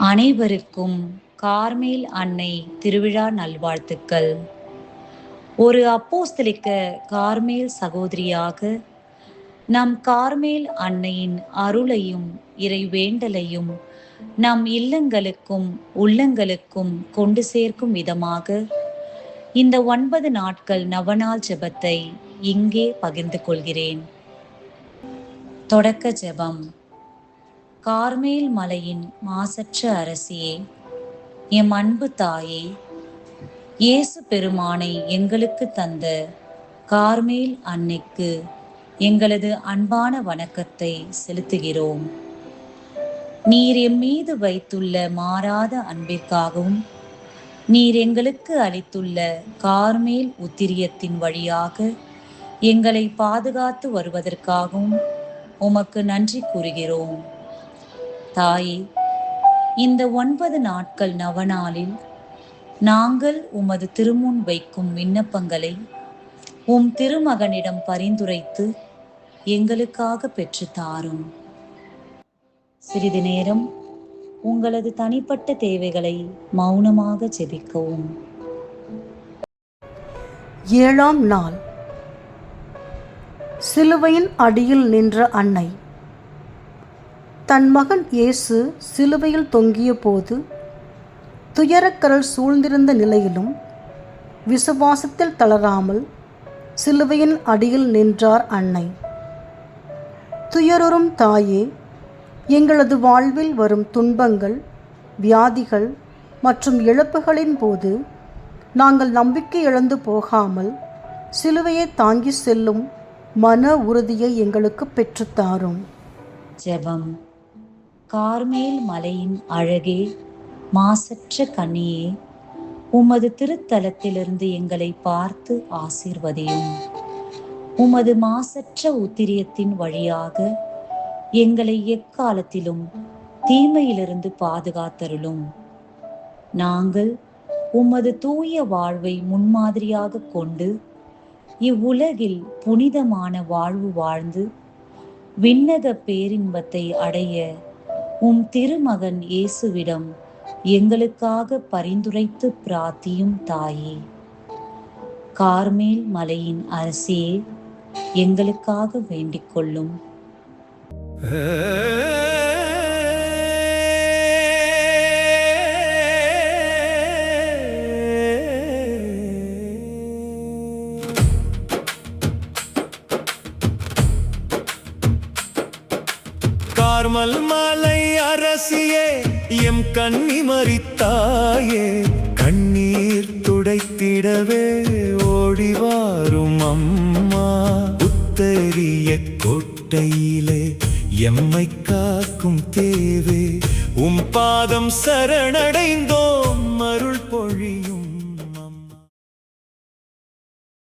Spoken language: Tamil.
அனைவருக்கும் கார்மேல் அன்னை திருவிழா நல்வாழ்த்துக்கள். ஒரு அப்போஸ்தலிக்க கார்மேல் சகோதரியாக நம் கார்மேல் அன்னையின் அருளையும் இறைவேண்டலையும் நம் இல்லங்களுக்கும் உள்ளங்களுக்கும் கொண்டு சேர்க்கும் விதமாக இந்த 9 நாட்கள் நவநாள் ஜெபத்தை இங்கே பகிர்ந்து கொள்கிறேன். தொடக்க ஜெபம். கார்மேல் மலையின் மாசற்ற அரசியே, எம் அன்பு தாயே, இயேசு பெருமானை எங்களுக்கு தந்த கார்மேல் அன்னைக்கு எங்களது அன்பான வணக்கத்தை செலுத்துகிறோம். நீர் எம் மீது வைத்துள்ள மாறாத அன்பிற்காகவும் நீர் எங்களுக்கு அளித்துள்ள கார்மேல் உத்திரியத்தின் வழியாக எங்களை பாதுகாத்து வருவதற்காகவும் உமக்கு நன்றி கூறுகிறோம். தாயே, இந்த 9 நாட்கள் நவநாளில் நாங்கள் உமது திருமுன் வைக்கும் விண்ணப்பங்களை உம் திருமகனிடம் பரிந்துரைத்து எங்களுக்காக பெற்று தாரும். சிறிது நேரம் உங்களது தனிப்பட்ட தேவைகளை மௌனமாக ஜெபிக்கவும். 7ஆம் நாள். சிலுவையின் அடியில் நின்ற அன்னை. தன் மகன் இயேசு சிலுவையில் தொங்கிய போது துயரக்கடல் சூழ்ந்திருந்த நிலையிலும் விசுவாசத்தில் தளராமல் சிலுவையின் அடியில் நின்றார் அன்னை. துயருறும் தாயே, எங்களது வாழ்வில் வரும் துன்பங்கள், வியாதிகள் மற்றும் இழப்புகளின் போது நாங்கள் நம்பிக்கை இழந்து போகாமல் சிலுவையை தாங்கி செல்லும் மன உறுதியை எங்களுக்கு பெற்றுத்தாரும். ஜெபம். கார்மேல் மலையின் அழகே, மாசற்ற கன்னியே, உமது திருத்தலத்திலிருந்து எங்களை பார்த்து ஆசீர்வதியும். உமது மாசற்ற உத்திரியத்தின் வழியாக எங்களை எக்காலத்திலும் தீமையிலிருந்து பாதுகாத்தருளும். நாங்கள் உமது தூய வாழ்வை முன்மாதிரியாக கொண்டு இவ்வுலகில் புனிதமான வாழ்வு வாழ்ந்து விண்ணக பேரின்பத்தை அடைய உம் திருமகன் இயேசுவிடம் எங்களுக்காக பரிந்துரைத்து பிரார்த்தியும் தாயே. கார்மேல் மலையின் அரசியே, எங்களுக்காக வேண்டிக் கொள்ளும். கார்மல் மலை அரசியே, எம் கண்ணி மறித்தாயே, கண்ணீர் துடைத்திடவே ஓடிவாரும் அம்மா. உத்தரிய கோட்டையிலே எம்மை காக்கும் தேவே, உம் பாதம் சரணடைந்தோ